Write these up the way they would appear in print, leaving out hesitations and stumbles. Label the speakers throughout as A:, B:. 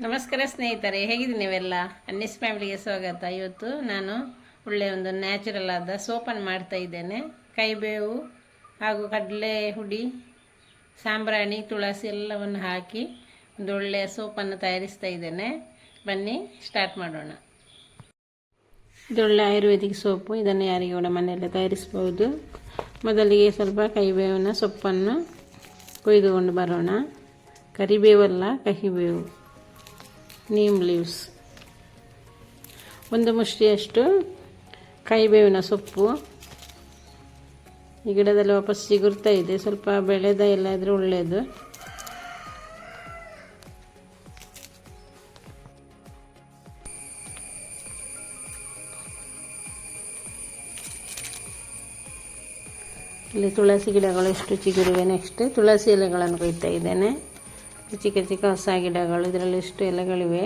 A: ನಮಸ್ಕಾರ ಸ್ನೇಹಿತರೆ, ಹೇಗಿದ್ದೀನಿ ನೀವೆಲ್ಲ? ಅನ್ನಿಸ್ ಫ್ಯಾಮಿಲಿಗೆ ಸ್ವಾಗತ. ಇವತ್ತು ನಾನು ಒಳ್ಳೆಯ ಒಂದು ನ್ಯಾಚುರಲ್ ಆದ ಸೋಪನ್ನು ಮಾಡ್ತಾ ಇದ್ದೇನೆ. ಕೈಬೇವು ಹಾಗೂ ಕಡಲೆ ಹುಡಿ, ಸಾಂಬ್ರಾಣಿ, ತುಳಸಿ ಎಲ್ಲವನ್ನು ಹಾಕಿ ಒಂದು ಒಳ್ಳೆಯ ಸೋಪನ್ನು ತಯಾರಿಸ್ತಾ ಇದ್ದೇನೆ. ಬನ್ನಿ ಸ್ಟಾರ್ಟ್ ಮಾಡೋಣ. ಇದೊಳ್ಳೆ ಆಯುರ್ವೇದಿಕ್ ಸೋಪು. ಇದನ್ನು ಯಾರಿಗೆ ಕೂಡ ಮನೆಯಲ್ಲೇ ತಯಾರಿಸ್ಬೋದು. ಮೊದಲಿಗೆ ಸ್ವಲ್ಪ ಕೈಬೇವಿನ ಸೊಪ್ಪನ್ನು ಕೊಯ್ದುಕೊಂಡು ಬರೋಣ. ಕರಿಬೇವಲ್ಲ, ಕಹಿಬೇವು, ನೀಮ್ ಲೀವ್ಸ್. ಒಂದು ಮುಷ್ಟಿಯಷ್ಟು ಕೈಬೇವಿನ ಸೊಪ್ಪು. ಈ ಗಿಡದಲ್ಲಿ ವಾಪಸ್ ಸಿಗುತ್ತಾ ಇದೆ. ಸ್ವಲ್ಪ ಬೆಳೆದ ಎಲ್ಲ ಇದ್ರೆ ಒಳ್ಳೆಯದು. ಇಲ್ಲಿ ತುಳಸಿ ಗಿಡಗಳು ಎಷ್ಟು ಚಿಗುರಿವೆ. ನೆಕ್ಸ್ಟ್ ತುಳಸಿ ಎಲೆಗಳನ್ನು ಕೊಯ್ತಾ ಇದ್ದೇನೆ. ಚಿಕ್ಕ ಚಿಕ್ಕ ಹೊಸ ಗಿಡಗಳು, ಇದರಲ್ಲಿ ಎಷ್ಟು ಎಲೆಗಳಿವೆ.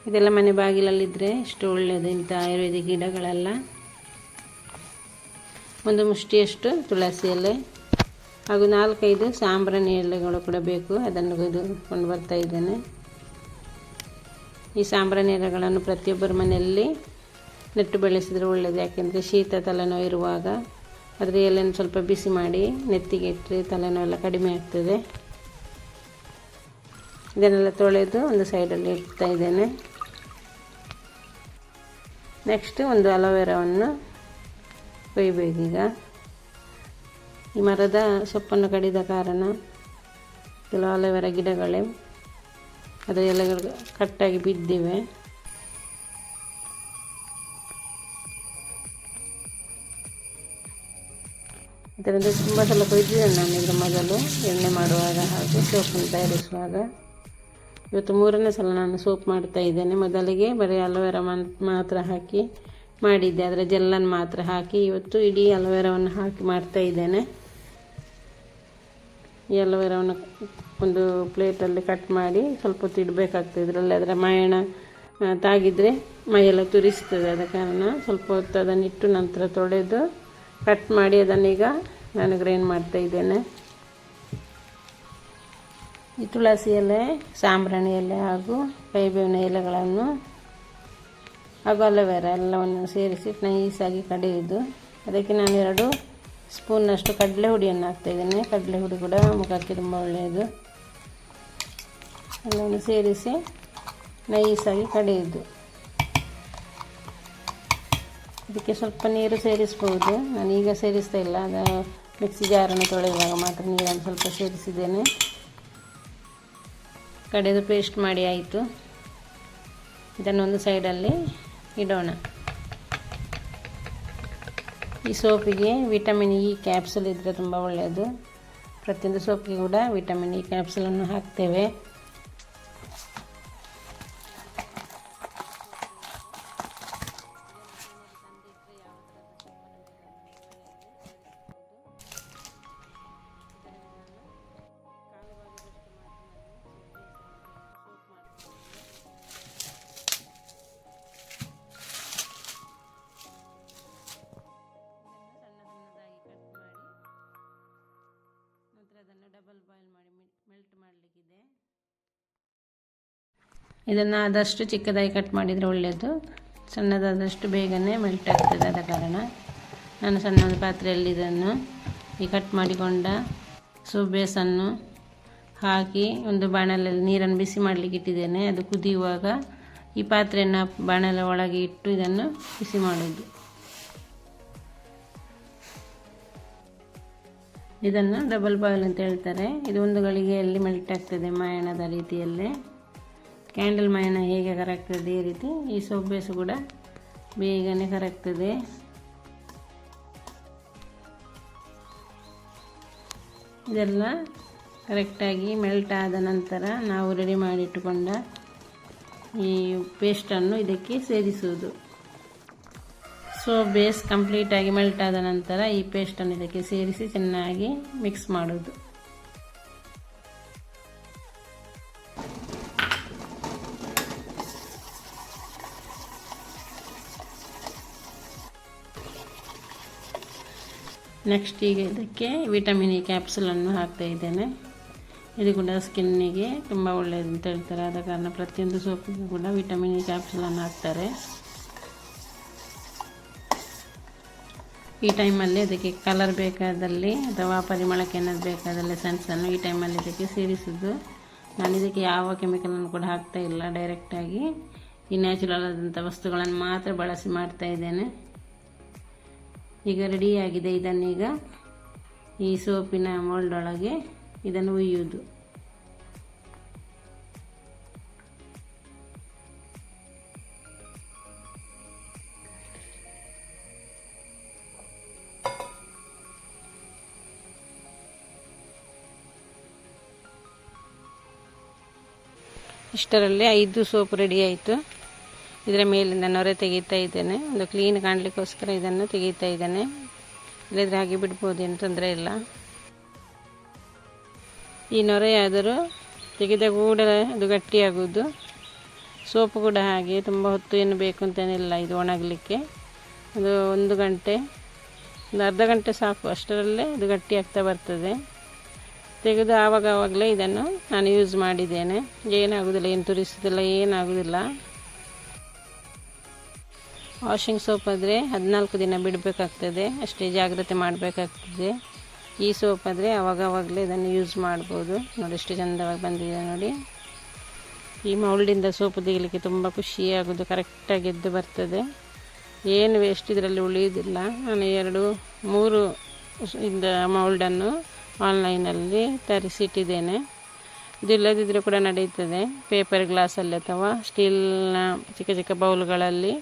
A: ಇದೆಲ್ಲ ಮನೆ ಬಾಗಿಲಲ್ಲಿದ್ದರೆ ಎಷ್ಟು ಒಳ್ಳೆಯದು ಇಂಥ ಆಯುರ್ವೇದಿಕ್ ಗಿಡಗಳೆಲ್ಲ. ಒಂದು ಮುಷ್ಟಿಯಷ್ಟು ತುಳಸಿ ಎಲೆ ಹಾಗೂ 4-5 ಸಾಂಬ್ರಾಣಿ ಎಲೆಗಳು ಕೂಡ ಬೇಕು. ಅದನ್ನು ಕೊಯ್ದುಕೊಂಡು ಬರ್ತಾ ಇದ್ದೇನೆ. ಈ ಸಾಂಬ್ರಾಣಿ ಎಲೆಗಳನ್ನು ಪ್ರತಿಯೊಬ್ಬರ ಮನೆಯಲ್ಲಿ ನೆಟ್ಟು ಬೆಳೆಸಿದರೆ ಒಳ್ಳೆಯದು. ಯಾಕೆಂದರೆ ಶೀತ ತಲೆನೋವು ಇರುವಾಗ ಅದರ ಎಲೆಯನ್ನು ಸ್ವಲ್ಪ ಬಿಸಿ ಮಾಡಿ ನೆತ್ತಿಗೆ ಇಟ್ಟರೆ ತಲೆನೋವೆಲ್ಲ ಕಡಿಮೆ ಆಗ್ತದೆ. ಇದನ್ನೆಲ್ಲ ತೊಳೆದು ಒಂದು ಸೈಡಲ್ಲಿ ಇಡ್ತಾ ಇದ್ದೇನೆ. ನೆಕ್ಸ್ಟ್ ಒಂದು ಅಲೋವೆರಾವನ್ನು ಕೊಯ್ಬೇಕೀಗ. ಈ ಮರದ ಸೊಪ್ಪನ್ನು ಕಡಿದ ಕಾರಣ ಕೆಲವು ಅಲೋವೆರಾ ಗಿಡಗಳೇ ಅದರ ಎಲೆಗಳು ಕಟ್ಟಾಗಿ ಬಿದ್ದಿವೆ. ಇದರಿಂದ ತುಂಬ ಸಲ ಕೊಯ್ದಿದ್ದೇನೆ ನಾನು ಇದರ ಮೊದಲು, ಎಣ್ಣೆ ಮಾಡುವಾಗ ಹಾಗೂ ಸೋಪನ್ನು ತಯಾರಿಸುವಾಗ. ಇವತ್ತು 3ನೇ ಸಲ ನಾನು ಸೋಪ್ ಮಾಡ್ತಾ ಇದ್ದೇನೆ. ಮೊದಲಿಗೆ ಬರೀ ಅಲೋವೆರಾ ಮಾತ್ರ ಹಾಕಿ ಮಾಡಿದ್ದೆ, ಅದರ ಜೆಲ್ಲನ್ನು ಮಾತ್ರ ಹಾಕಿ. ಇವತ್ತು ಇಡೀ ಅಲೋವೆರಾವನ್ನು ಹಾಕಿ ಮಾಡ್ತಾ ಇದ್ದೇನೆ. ಈ ಅಲೋವೆರಾವನ್ನು ಒಂದು ಪ್ಲೇಟಲ್ಲಿ ಕಟ್ ಮಾಡಿ ಸ್ವಲ್ಪ ಹೊತ್ತು ಇಡಬೇಕಾಗ್ತದೆ. ಇದರಲ್ಲಿ ಅದರ ಮೈಣ ತಾಗಿದರೆ ಮೈಯೆಲ್ಲ ತುರಿಸ್ತದೆ. ಆದ ಕಾರಣ ಸ್ವಲ್ಪ ಹೊತ್ತು ಅದನ್ನು ಇಟ್ಟು ನಂತರ ತೊಳೆದು ಕಟ್ ಮಾಡಿ ಅದನ್ನೀಗ ನಾನು ಗ್ರೈಂಡ್ ಮಾಡ್ತಾ ಇದ್ದೇನೆ. ಈ ತುಳಸಿ ಎಲೆ, ಸಾಂಬ್ರಾಣಿ ಎಲೆ ಹಾಗೂ ಕೈಬೇವಿನ ಎಲೆಗಳನ್ನು ಹಾಗೂ ಅಲೋವೆರಾ ಎಲ್ಲವನ್ನು ಸೇರಿಸಿ ನೈಸಾಗಿ ಕಡಿಯುವುದು. ಅದಕ್ಕೆ ನಾನು 2 ಸ್ಪೂನ್ನಷ್ಟು ಕಡಲೆ ಹುಡಿಯನ್ನು ಹಾಕ್ತಾಯಿದ್ದೇನೆ. ಕಡಲೆ ಹುಡಿ ಕೂಡ ಮುಖಕ್ಕೆ ತುಂಬ ಒಳ್ಳೆಯದು. ಎಲ್ಲವನ್ನು ಸೇರಿಸಿ ನೈಸಾಗಿ ಕಡಿಯುವುದು. ಇದಕ್ಕೆ ಸ್ವಲ್ಪ ನೀರು ಸೇರಿಸ್ಬೋದು. ನಾನೀಗ ಸೇರಿಸ್ತಾ ಇಲ್ಲ, ಅದು ಮಿಕ್ಸಿ ಜಾರನ್ನು ತೊಳೆಯುವಾಗ ಮಾತ್ರ ನೀರನ್ನು ಸ್ವಲ್ಪ ಸೇರಿಸಿದ್ದೇನೆ. ಕಡೆದು ಪೇಸ್ಟ್ ಮಾಡಿ ಆಯಿತು. ಇದನ್ನೊಂದು ಸೈಡಲ್ಲಿ ಇಡೋಣ. ಈ ಸೋಪಿಗೆ ವಿಟಮಿನ್ ಇ ಕ್ಯಾಪ್ಸುಲ್ ಇದ್ದರೆ ತುಂಬ ಒಳ್ಳೆಯದು. ಪ್ರತಿಯೊಂದು ಸೋಪಿಗೆ ಕೂಡ ವಿಟಮಿನ್ ಇ ಕ್ಯಾಪ್ಸುಲನ್ನು ಹಾಕ್ತೇವೆ. ಅದನ್ನು ಡಬಲ್ ಬಾಯ್ಲ್ ಮಾಡಿ ಮೆಲ್ಟ್ ಮಾಡಲಿಕ್ಕಿದೆ. ಇದನ್ನು ಆದಷ್ಟು ಚಿಕ್ಕದಾಗಿ ಕಟ್ ಮಾಡಿದರೆ ಒಳ್ಳೆಯದು. ಸಣ್ಣದಾದಷ್ಟು ಬೇಗನೆ ಮೆಲ್ಟ್ ಆಗ್ತದೆ. ಆದ ಕಾರಣ ನಾನು ಸಣ್ಣ ಒಂದು ಪಾತ್ರೆಯಲ್ಲಿ ಇದನ್ನು ಈ ಕಟ್ ಮಾಡಿಕೊಂಡ ಸೋಪ್ ಬೇಸನ್ನು ಹಾಕಿ ಒಂದು ಬಾಣಲೆಯಲ್ಲಿ ನೀರನ್ನು ಬಿಸಿ ಮಾಡಲಿಕ್ಕೆ ಇಟ್ಟಿದ್ದೇನೆ. ಅದು ಕುದಿಯುವಾಗ ಈ ಪಾತ್ರೆಯನ್ನು ಬಾಣಲೆ ಒಳಗೆ ಇಟ್ಟು ಇದನ್ನು ಬಿಸಿ ಮಾಡೋದು. ಇದನ್ನು ಡಬಲ್ ಬಾಯ್ಲ್ ಅಂತ ಹೇಳ್ತಾರೆ. ಇದು ಒಂದು ಗಳಿಗೆಯಲ್ಲಿ ಮೆಲ್ಟ್ ಆಗ್ತದೆ ಮಯಣದ ರೀತಿಯಲ್ಲೇ. ಕ್ಯಾಂಡಲ್ ಮಯಣ ಹೇಗೆ ಕರಗ್ತದೆ ಈ ರೀತಿ ಈ ಸೋಪ್ ಬೇಸು ಕೂಡ ಬೇಗನೆ ಕರಗ್ತದೆ. ಇದೆಲ್ಲ ಕರೆಕ್ಟಾಗಿ ಮೆಲ್ಟ್ ಆದ ನಂತರ ನಾವು ರೆಡಿ ಮಾಡಿಟ್ಟುಕೊಂಡ ಈ ಪೇಸ್ಟನ್ನು ಇದಕ್ಕೆ ಸೇರಿಸುವುದು. ಸೋಪ್ ಬೇಸ್ ಕಂಪ್ಲೀಟಾಗಿ ಮೆಲ್ಟ್ ಆದ ನಂತರ ಈ ಪೇಸ್ಟನ್ನು ಇದಕ್ಕೆ ಸೇರಿಸಿ ಚೆನ್ನಾಗಿ ಮಿಕ್ಸ್ ಮಾಡೋದು. ನೆಕ್ಸ್ಟ್ ಈಗ ಇದಕ್ಕೆ ವಿಟಮಿನ್ ಇ ಕ್ಯಾಪ್ಸುಲನ್ನು ಹಾಕ್ತಾ ಇದ್ದೇನೆ. ಇದು ಕೂಡ ಸ್ಕಿನ್ನಿಗೆ ತುಂಬ ಒಳ್ಳೆಯದು ಅಂತ ಹೇಳ್ತಾರೆ. ಆದ ಕಾರಣ ಪ್ರತಿಯೊಂದು ಸೋಪಿಗೂ ಕೂಡ ವಿಟಮಿನ್ ಇ ಕ್ಯಾಪ್ಸುಲನ್ನು ಹಾಕ್ತಾರೆ. ಈ ಟೈಮಲ್ಲಿ ಅದಕ್ಕೆ ಕಲರ್ ಬೇಕಾದಲ್ಲಿ ಅಥವಾ ಪರಿಮಳಕ್ಕೆ ಏನಾದ್ರು ಬೇಕಾದಲ್ಲಿ ಸೆನ್ಸನ್ನು ಈ ಟೈಮಲ್ಲಿ ಇದಕ್ಕೆ ಸೇರಿಸೋದು. ನಾನು ಇದಕ್ಕೆ ಯಾವ ಕೆಮಿಕಲನ್ನು ಕೂಡ ಹಾಕ್ತಾ ಇಲ್ಲ, ಡೈರೆಕ್ಟಾಗಿ ಈ ನ್ಯಾಚುರಲ್ ಆದಂಥ ವಸ್ತುಗಳನ್ನು ಮಾತ್ರ ಬಳಸಿ ಮಾಡ್ತಾ ಇದ್ದೇನೆ. ಈಗ ರೆಡಿಯಾಗಿದೆ. ಇದನ್ನೀಗ ಈ ಸೋಪಿನ ಮೋಲ್ಡ್ ಒಳಗೆ ಇದನ್ನು ಹುಯ್ಯುವುದು. ಇಷ್ಟರಲ್ಲಿ 5 ಸೋಪ್ ರೆಡಿ ಆಯಿತು. ಇದರ ಮೇಲಿಂದ ನೊರೆ ತೆಗಿತಾ ಇದ್ದೇನೆ. ಒಂದು ಕ್ಲೀನ್ ಕಾಣಲಿಕ್ಕೋಸ್ಕರ ಇದನ್ನು ತೆಗಿತಾ ಇದ್ದೇನೆ. ಇಲ್ಲದ್ರೆ ಹಾಗೆ ಬಿಡ್ಬೋದು, ಏನು ತೊಂದರೆ ಇಲ್ಲ. ಈ ನೊರೆಯಾದರೂ ತೆಗೆದ ಕೂಡಲೇ ಅದು ಗಟ್ಟಿಯಾಗುವುದು. ಸೋಪು ಕೂಡ ಹಾಗೆ ತುಂಬ ಹೊತ್ತು ಏನು ಬೇಕು ಅಂತೇನಿಲ್ಲ ಇದು ಒಣಗಲಿಕ್ಕೆ. ಅದು 1 ಗಂಟೆ, ಒಂದು ಅರ್ಧ ಗಂಟೆ ಸಾಕು, ಅಷ್ಟರಲ್ಲೇ ಅದು ಗಟ್ಟಿ ಆಗ್ತಾ ಬರ್ತದೆ. ತೆಗೆದು ಆವಾಗಲೇ ಇದನ್ನು ನಾನು ಯೂಸ್ ಮಾಡಿದ್ದೇನೆ. ಏನಾಗೋದಿಲ್ಲ, ಏನು ತುರಿಸೋದಿಲ್ಲ, ಏನಾಗೋದಿಲ್ಲ. ವಾಷಿಂಗ್ ಸೋಪ್ ಆದರೆ 14 ದಿನ ಬಿಡಬೇಕಾಗ್ತದೆ, ಅಷ್ಟೇ ಜಾಗ್ರತೆ ಮಾಡಬೇಕಾಗ್ತದೆ. ಈ ಸೋಪ್ ಆದರೆ ಆವಾಗಲೇ ಇದನ್ನು ಯೂಸ್ ಮಾಡ್ಬೋದು. ನೋಡಿ ಎಷ್ಟು ಚೆಂದವಾಗಿ ಬಂದಿದೆ ನೋಡಿ. ಈ ಮೌಲ್ಡಿಂದ ಸೋಪು ತೆಗಿಲಿಕ್ಕೆ ತುಂಬ ಖುಷಿಯಾಗೋದು, ಕರೆಕ್ಟಾಗಿ ಎದ್ದು ಬರ್ತದೆ, ಏನು ವೇಸ್ಟ್ ಇದರಲ್ಲಿ ಉಳಿಯೋದಿಲ್ಲ. ನಾನು 2-3 ಇಂದ ಮೌಲ್ಡನ್ನು ಆನ್ಲೈನಲ್ಲಿ ತರಿಸಿಟ್ಟಿದ್ದೇನೆ. ಇದಿಲ್ಲದಿದ್ದರೆ ಕೂಡ ನಡೆಯುತ್ತದೆ, ಪೇಪರ್ ಗ್ಲಾಸಲ್ಲಿ ಅಥವಾ ಸ್ಟೀಲ್ನ ಚಿಕ್ಕ ಚಿಕ್ಕ ಬೌಲ್ಗಳಲ್ಲಿ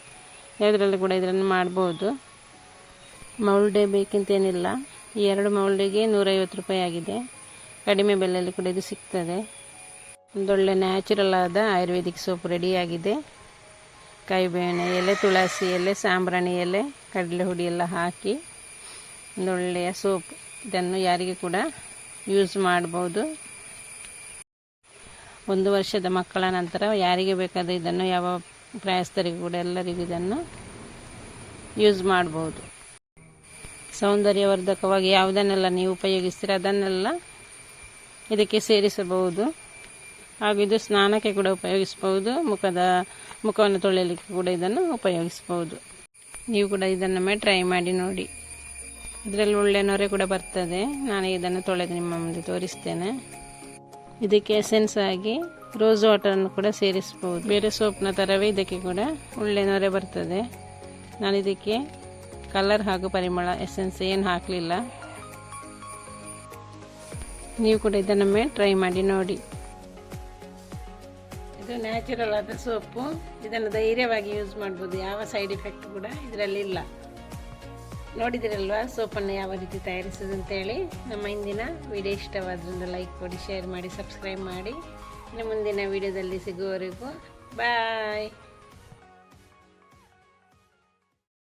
A: ಯಾವುದರಲ್ಲಿ ಕೂಡ ಇದನ್ನು ಮಾಡ್ಬೋದು. ಮೌಲ್ಡೇ ಬೇಕಂತೇನಿಲ್ಲ. ಈ 2 ಮೌಲ್ಡಿಗೆ 150 ರೂಪಾಯಿ ಆಗಿದೆ. ಕಡಿಮೆ ಬೆಲೆಯಲ್ಲಿ ಕೂಡ ಇದು ಸಿಗ್ತದೆ. ಒಂದೊಳ್ಳೆ ನ್ಯಾಚುರಲ್ ಆದ ಆಯುರ್ವೇದಿಕ್ ಸೋಪ್ ರೆಡಿಯಾಗಿದೆ. ಕೈಬೇವಿನ ಎಲೆ, ತುಳಸಿ ಎಲೆ, ಸಾಂಬ್ರಾಣಿ ಎಲೆ, ಕಡಲೆ ಹುಡಿ ಎಲ್ಲ ಹಾಕಿ ಒಂದೊಳ್ಳೆಯ ಸೋಪ್. ಇದನ್ನು ಯಾರಿಗೆ ಕೂಡ ಯೂಸ್ ಮಾಡ್ಬೋದು. 1 ವರ್ಷದ ಮಕ್ಕಳ ನಂತರ ಯಾರಿಗೆ ಬೇಕಾದರೆ ಇದನ್ನು, ಯಾವ ಪ್ರಾಯಸ್ಥರಿಗೂ ಕೂಡ ಎಲ್ಲರಿಗೂ ಇದನ್ನು ಯೂಸ್ ಮಾಡ್ಬೋದು. ಸೌಂದರ್ಯವರ್ಧಕವಾಗಿ ಯಾವುದನ್ನೆಲ್ಲ ನೀವು ಉಪಯೋಗಿಸ್ತೀರ ಅದನ್ನೆಲ್ಲ ಇದಕ್ಕೆ ಸೇರಿಸಬಹುದು. ಹಾಗೂ ಇದು ಸ್ನಾನಕ್ಕೆ ಕೂಡ ಉಪಯೋಗಿಸ್ಬೋದು. ಮುಖವನ್ನು ತೊಳೆಯಲಿಕ್ಕೆ ಕೂಡ ಇದನ್ನು ಉಪಯೋಗಿಸ್ಬೋದು. ನೀವು ಕೂಡ ಇದನ್ನೊಮ್ಮೆ ಟ್ರೈ ಮಾಡಿ ನೋಡಿ. ಇದರಲ್ಲಿ ಒಳ್ಳೆ ನೊರೆ ಕೂಡ ಬರ್ತದೆ. ನಾನು ಇದನ್ನು ತೊಳೆದು ನಿಮ್ಮ ಮುಂದೆ ತೋರಿಸ್ತೇನೆ. ಇದಕ್ಕೆ ಎಸೆನ್ಸ್ ಆಗಿ ರೋಸ್ ವಾಟರನ್ನು ಕೂಡ ಸೇರಿಸ್ಬೋದು. ಬೇರೆ ಸೋಪ್ನ ಥರವೇ ಇದಕ್ಕೆ ಕೂಡ ಒಳ್ಳೆ ನೊರೆ ಬರ್ತದೆ. ನಾನು ಇದಕ್ಕೆ ಕಲರ್ ಹಾಗೂ ಪರಿಮಳ ಎಸೆನ್ಸ್ ಏನು ಹಾಕಲಿಲ್ಲ. ನೀವು ಕೂಡ ಇದನ್ನೊಮ್ಮೆ ಟ್ರೈ ಮಾಡಿ ನೋಡಿ. ಇದು ನ್ಯಾಚುರಲ್ ಆದ ಸೋಪು. ಇದನ್ನು ಧೈರ್ಯವಾಗಿ ಯೂಸ್ ಮಾಡ್ಬೋದು, ಯಾವ ಸೈಡ್ ಎಫೆಕ್ಟ್ ಕೂಡ ಇದರಲ್ಲಿ ಇಲ್ಲ. ನೋಡಿದಿರಲ್ವಾ ಸೋಪನ್ನು ಯಾವ ರೀತಿ ತಯಾರಿಸೋದು ಅಂತೇಳಿ. ನಮ್ಮ ಇಂದಿನ ವಿಡಿಯೋ ಇಷ್ಟವಾದ್ರಿಂದ ಲೈಕ್ ಕೊಡಿ, ಶೇರ್ ಮಾಡಿ, ಸಬ್ಸ್ಕ್ರೈಬ್ ಮಾಡಿ. ಇನ್ನು ಮುಂದಿನ ವಿಡಿಯೋದಲ್ಲಿ ಸಿಗುವವರೆಗೂ ಬಾಯ್.